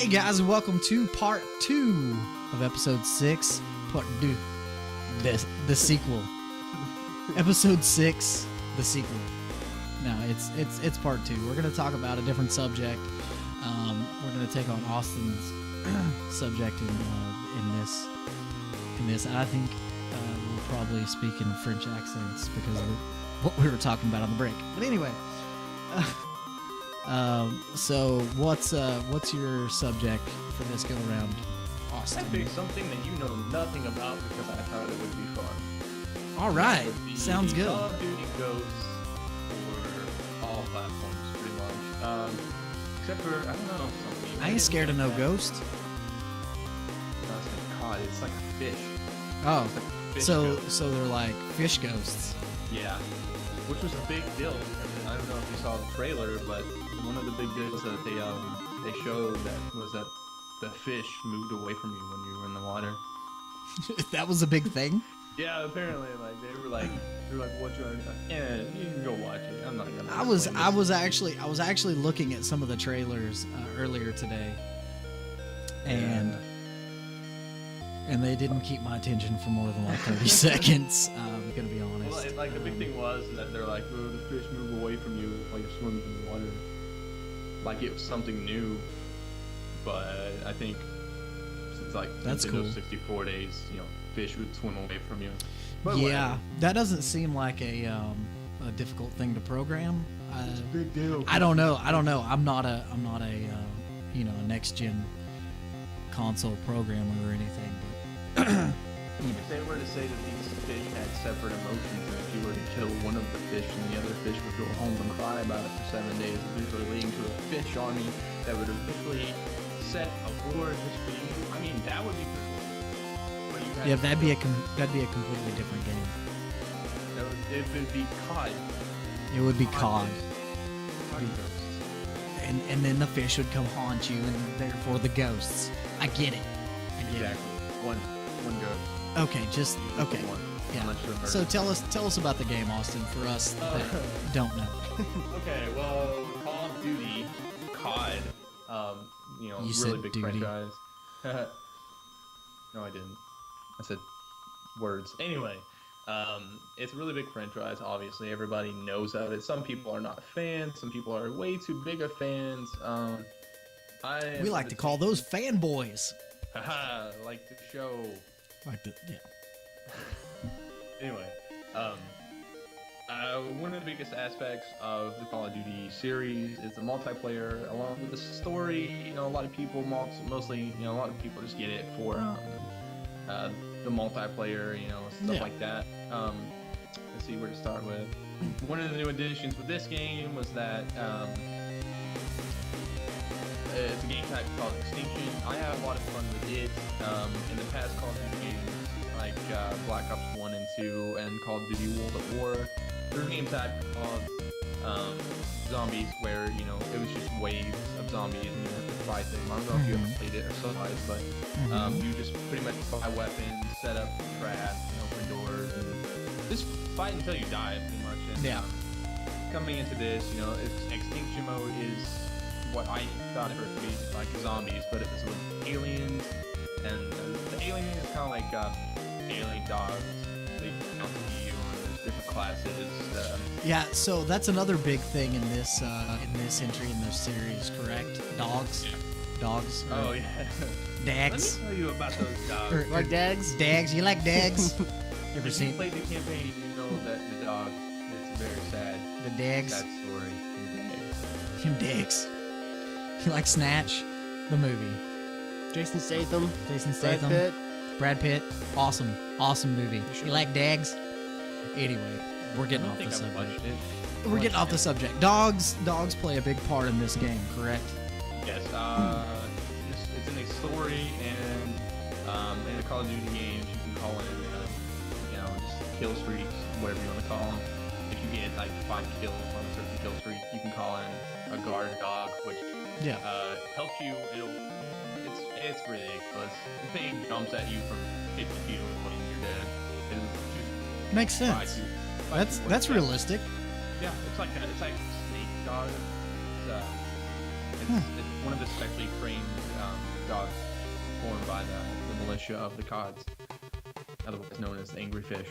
Hey guys, and welcome to part 2 of episode 6. Part 2. The sequel. Episode 6, the sequel. No, it's part 2. We're gonna talk about a different subject. We're gonna take on Austin's subject in this. And I think we'll probably speak in French accents because of what we were talking about on the break. But anyway. So what's your subject for this go around, Austin? I picked something that you know nothing about because I thought it would be fun. All right, sounds good. Call of Duty Ghosts for all platforms, pretty much. Except for I don't know something. I ain't scared of no ghost. No, it's like cod. It's like a fish. Oh, It's like a fish so ghost. so they're like fish ghosts. Yeah, which was a big deal. I don't know if you saw the trailer, but one of the big deals that they showed that was that the fish moved away from you when you were in the water. That was a big thing. Yeah, apparently, like they were like, "What you?" Yeah, you can go watch it. I'm not gonna. I was actually looking at some of the trailers earlier today, and they didn't keep my attention for more than like 30 seconds. I'm gonna be honest. Well, like the big thing was that they're like, "Oh, the fish move away from you while you're swimming in the water." Like it was something new, but I think since like That's Nintendo cool. 64 days, fish would swim away from you. But Yeah, that doesn't seem like a difficult thing to program. it's a big deal. I don't know. I'm not a a next gen console programmer or anything. But If they were to say that these fish had separate emotions, and if you were to kill one of the fish and the other fish would go home and cry about it for 7 days, eventually leading to a fish army that would eventually set a war just for you, I mean, that would be pretty cool. But you had yeah, to that'd be a kill- completely different game. it would be cod. It would be COD, Cod ghosts. and then the fish would come haunt you, and therefore the ghosts. I get it. Exactly. One ghost. Okay, just okay. One. Yeah. Unless you're a So murderer. tell us about the game, Austin, for us that don't know. Okay, well, Call of Duty, COD, You really said big duty. franchise. No, I didn't. I said words. Anyway, it's a really big franchise. Obviously, everybody knows of it. Some people are not fans. Some people are way too big of fans. We like to call those fanboys. Haha, like the show. Yeah. Anyway, one of the biggest aspects of the Call of Duty series is the multiplayer, along with the story. A lot of people, mostly, a lot of people just get it for the multiplayer, stuff Yeah. like that. Let's see where to start with. One of the new additions with this game was that it's a game type called Extinction. I have a lot of fun with it. In the past Call of Duty games, like Black Ops 1 and 2 and Call of Duty World at War, there's a game type called Zombies where, it was just waves of zombies and you have to fight them. I don't know if you ever played it or something, but you just pretty much buy weapons, set up traps, open doors, and just fight until you die, pretty much. And, Yeah. Coming into this, Extinction mode is what I thought it would be like zombies, but it was with aliens, and the alien is kind of like alien dogs. They count to you, and there's different classes. Yeah, so that's another big thing in this entry in this series, correct? Dogs. Yeah. Dogs. Oh yeah. Dags. Let me tell you about those dogs. Or dags? Dags. You like dags? You ever If you seen played the campaign, you know that the dog. It's very sad. the dags? Sad story. Him dags. You like Snatch, the movie? Jason Statham, Jason Brad Statham. Pitt. Brad Pitt. Awesome movie. Sure. You like dags? Anyway, we're I getting don't off the think I've subject. watched it. We're getting off the subject. Dogs play a big part in this game, correct? Yes, it's in a story, and in the Call of Duty games, you can call in, just kill streaks, whatever you want to call them. If you get like 5 kills on a certain kill streak, you can call in a guard dog, which Yeah. helps you. It's ridiculous. The thing jumps at you from 50 feet away and you're dead. It'll just Makes bite sense. you. Bite you That's with- realistic. Yeah, it's like snake dog. It's it's one of the specially trained dogs formed by the militia of the Cods, otherwise known as the Angry Fish.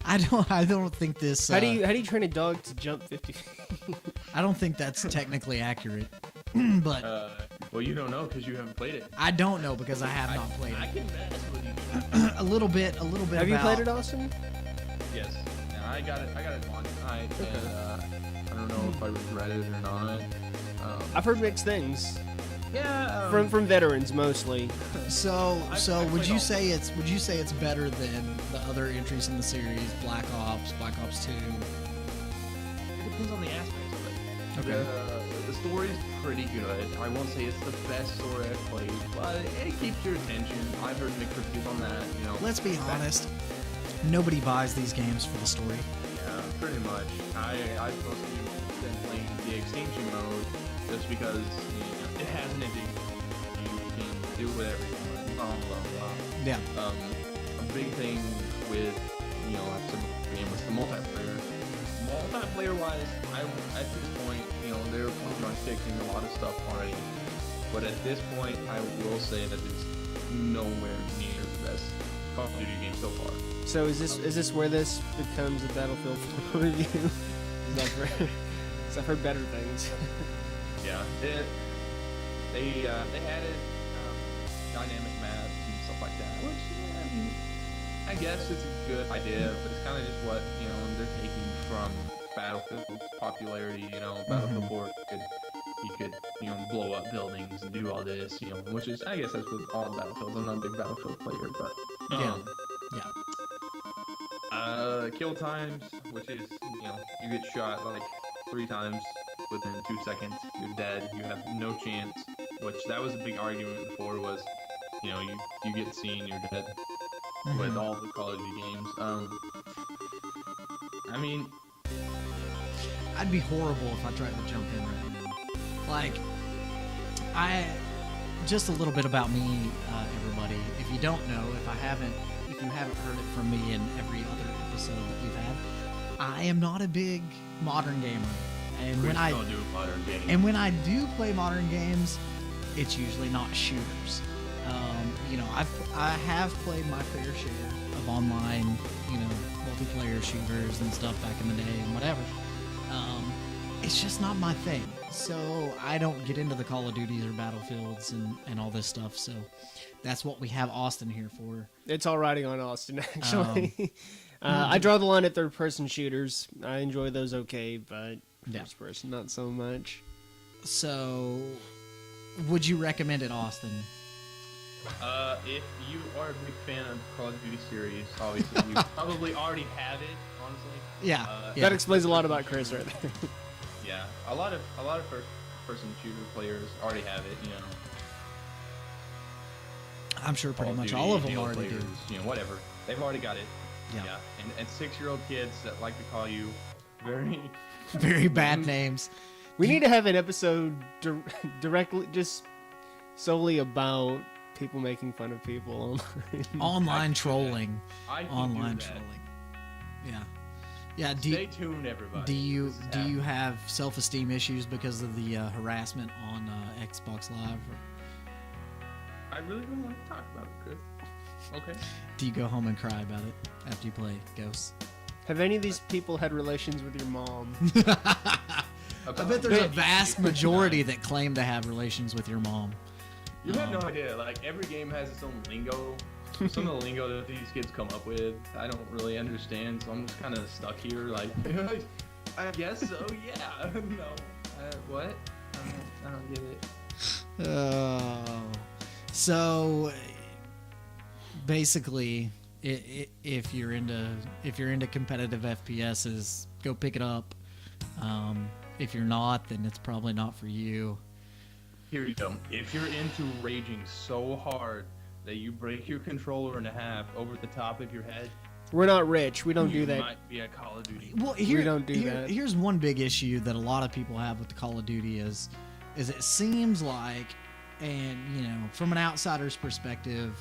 I don't think this. How do you train a dog to jump 50 feet? I don't think that's technically accurate. But well, you don't know because you haven't played it. I don't know because I have not played I it. can mess with you. A little bit. Have you played it, Austin? Yes. Yeah, I got it once. I don't know if I regret it or not. I've heard mixed things Yeah. from veterans mostly. So I would played you all. say it's better than the other entries in the series, Black Ops 2? It depends on the aspects of it. Okay. The story's pretty good. I won't say it's the best story I've played, but it keeps your attention. I've heard mixed reviews on that. You know. Let's be honest. Nobody buys these games for the story. Yeah, pretty much. I've mostly been playing the extinction mode just because it has an ending. You can do whatever you want. Blah blah blah. Yeah. A big thing with like some game was the multiplayer. Multiplayer wise, at this point, they're planning on fixing a lot of stuff already. But at this point, I will say that it's nowhere near the best Call of Duty game so far. So is this where this becomes a Battlefield 4 review? Because I've heard better things. Yeah, they added dynamic maps and stuff like that, which I guess it's a good idea, but it's kind of just what they're taking from Battlefield's popularity. Battlefield 4 you could blow up buildings and do all this, which is I guess that's with all Battlefields. I'm not a big Battlefield player, but Yeah. kill times, which is you get shot like 3 times within 2 seconds, you're dead, you have no chance, which that was a big argument before was you get seen, you're dead with all the Call of Duty games. I mean, I'd be horrible if I tried to jump in right now. Like, just a little bit about me, everybody. If you don't know, if you haven't heard it from me in every other episode that we've had, I am not a big modern gamer. And when I don't do modern games. And when I do play modern games, it's usually not shooters. I have played my fair share of online, multiplayer shooters and stuff back in the day and whatever. It's just not my thing. So I don't get into the Call of Duties or Battlefields and all this stuff. So that's what we have Austin here for. It's all riding on Austin, actually. I draw the line at third-person shooters. I enjoy those okay, but first-person, not so much. So, would you recommend it, Austin? If you are a big fan of the Call of Duty series, obviously you probably already have it. Honestly, Yeah. That explains a lot about Chris right there. yeah, a lot of first-person shooter players already have it. I'm sure pretty Call much Duty, all of them Halo already do. players, whatever, they've already got it. Yeah. And 6-year-old kids that like to call you very Very bad names. We need to have an episode directly, just solely about people making fun of people online. Online trolling. I can Online do that. trolling. Yeah. Yeah. Stay tuned, everybody. Do you This is do you happening. have self-esteem issues because of the harassment on Xbox Live? I really don't want to talk about it, Chris. Okay. Do you go home and cry about it after you play Ghosts? Have any of these people had relations with your mom? I bet there's a vast majority that claim to have relations with your mom. You have no idea. Like, every game has its own lingo. Some of the lingo that these kids come up with, I don't really understand, so I'm just kind of stuck here. Like, I guess so. Yeah. No. What? I don't get it. Oh. So basically, if you're into competitive FPSs, go pick it up. If you're not, then it's probably not for you. Here you go. If you're into raging so hard that you break your controller in half over the top of your head, We're not rich. We don't do you that. might be a Call of Duty. Well, We don't do that. Here's one big issue that a lot of people have with the Call of Duty is it seems like, and from an outsider's perspective,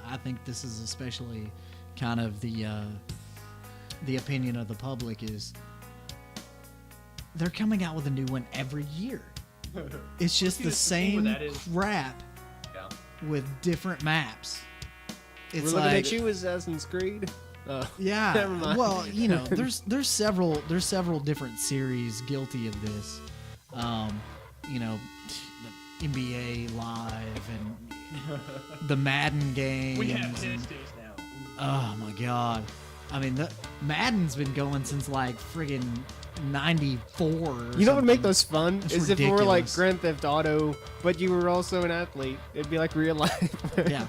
I think this is especially kind of the opinion of the public is they're coming out with a new one every year. It's just See, the the thing with same that is- crap Yeah. with different maps. It's We're looking like at you, Assassin's Creed. Oh, yeah. Never mind. Well, there's several different series guilty of this. The NBA Live and the Madden games. We have and- test days now. Oh my god. I mean, the Madden's been going since like friggin' 94. You know what would something. make those fun? It's Is if it were like ridiculous. Grand Theft Auto, but you were also an athlete. It'd be like real life. Yeah.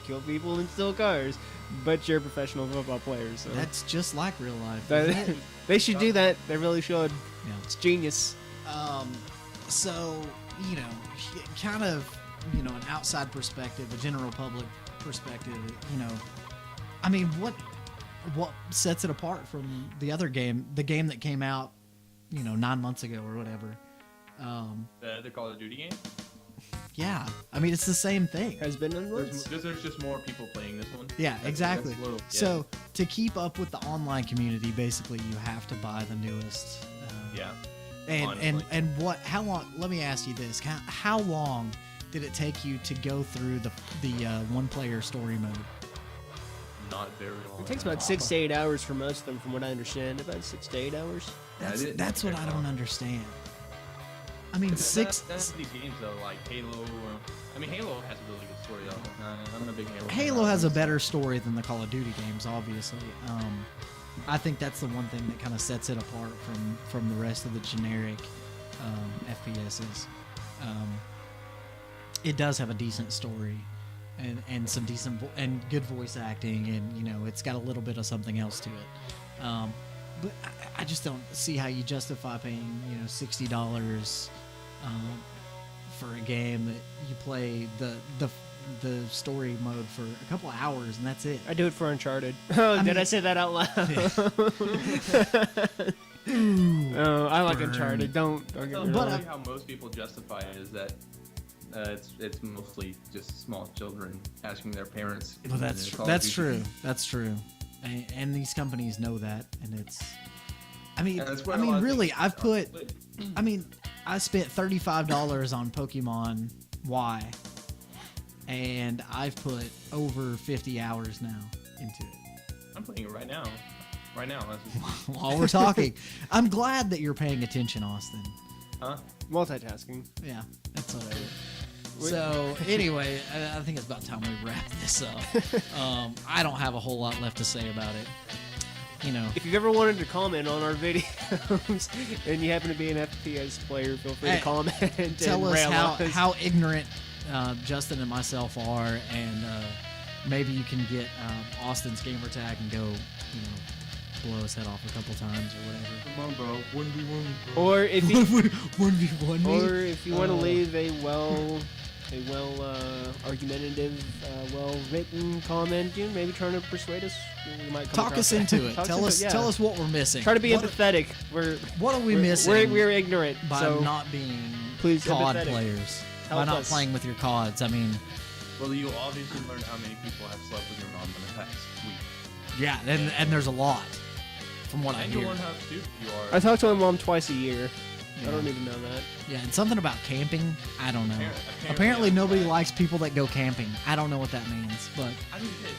Kill people and steal cars, but you're a professional football player. So That's just like real life. that, they should do that. They really should. Yeah. It's genius. So, kind of, an outside perspective, a general public perspective, I mean, what sets it apart from the other game, the game that came out, 9 months ago or whatever? The Call of Duty game? Yeah, I mean, it's the same thing. Has been on words. There's just more people playing this one. Yeah, That's exactly. a little- yeah. So, to keep up with the online community, basically, you have to buy the newest. Yeah. And honestly. how long? Let me ask you this: how long did it take you to go through the one-player story mode? Not very long. It takes about 6 to 8 hours for most of them, from what I understand. About 6 to 8 hours. That's what I don't understand. I mean, That's these games though, like Halo. Halo has a really good story though. I'm a big Halo. Halo has a better story than the Call of Duty games, obviously. I think that's the one thing that kind of sets it apart from the rest of the generic FPSs. It does have a decent story and some decent and good voice acting, and it's got a little bit of something else to it. But I just don't see how you justify paying $60 for a game that you play the story mode for a couple of hours and that's it. I do it for Uncharted. Oh, did I say that out loud? Oh, I like Burn. Uncharted. Don't get me But wrong. how most people justify it is that it's mostly just small children asking their parents. Well, that's Call of that's Duty. true. That's true. And these companies know that, and it's. I mean, And that's where a lot of really, things I've are put. split. I mean, I spent $35 on Pokemon Y, and I've put over 50 hours now into it. I'm playing it right now. Right now. While we're talking, I'm glad that you're paying attention, Austin. Huh? Multitasking. Yeah, that's what I did. So anyway, I think it's about time we wrap this up. I don't have a whole lot left to say about it. If you've ever wanted to comment on our videos and you happen to be an FPS player, feel free to Hey, comment and tell us rail how ignorant Justin and myself are, and maybe you can get Austin's gamer tag and go, blow his head off a couple times or whatever. Come on, bro. 1v1. Or if you, 1v1 me? or if you want to leave a well argumentative, well-written comment, maybe trying to persuade us. We might come Talk across us that. into it. Talk Tell us us tell us what we're missing. Try to be what, empathetic. what are we we're, missing We're ignorant by so not being please COD empathetic. players? By Help not us. playing with your CODs. I mean, Well, you obviously learned how many people have slept with your mom in the past week. yeah, and there's a lot from what I And you hear. learn how stupid you are. I talk to my mom twice a year. Yeah. I don't even know that. Yeah, and something about camping, I don't know. Apparently, Apparently yeah. nobody likes people that go camping. I don't know what that means, but I don't get it.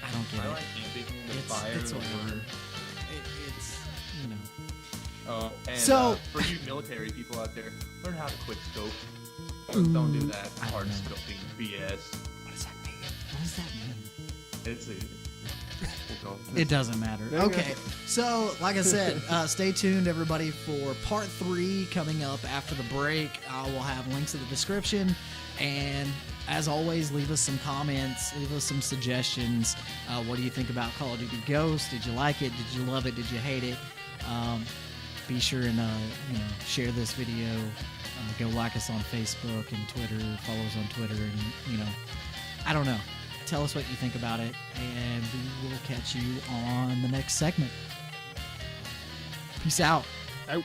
I don't get I it. like camping, the It's- fire, it's the whatever. wood. It's Oh, and So- for you military people out there, learn how to quick scope. Don't do that I don't hard know. scoping BS. what does that mean? What does that mean? It's a. We'll go. It doesn't matter. Okay, so like I said, stay tuned, everybody, for part 3 coming up after the break. I will have links in the description, and as always, leave us some comments, leave us some suggestions. What do you think about Call of Duty Ghost? Did you like it? Did you love it? Did you hate it? Be sure and share this video. Go like us on Facebook and Twitter. Follow us on Twitter, and I don't know. Tell us what you think about it, and we will catch you on the next segment. Peace out. Out.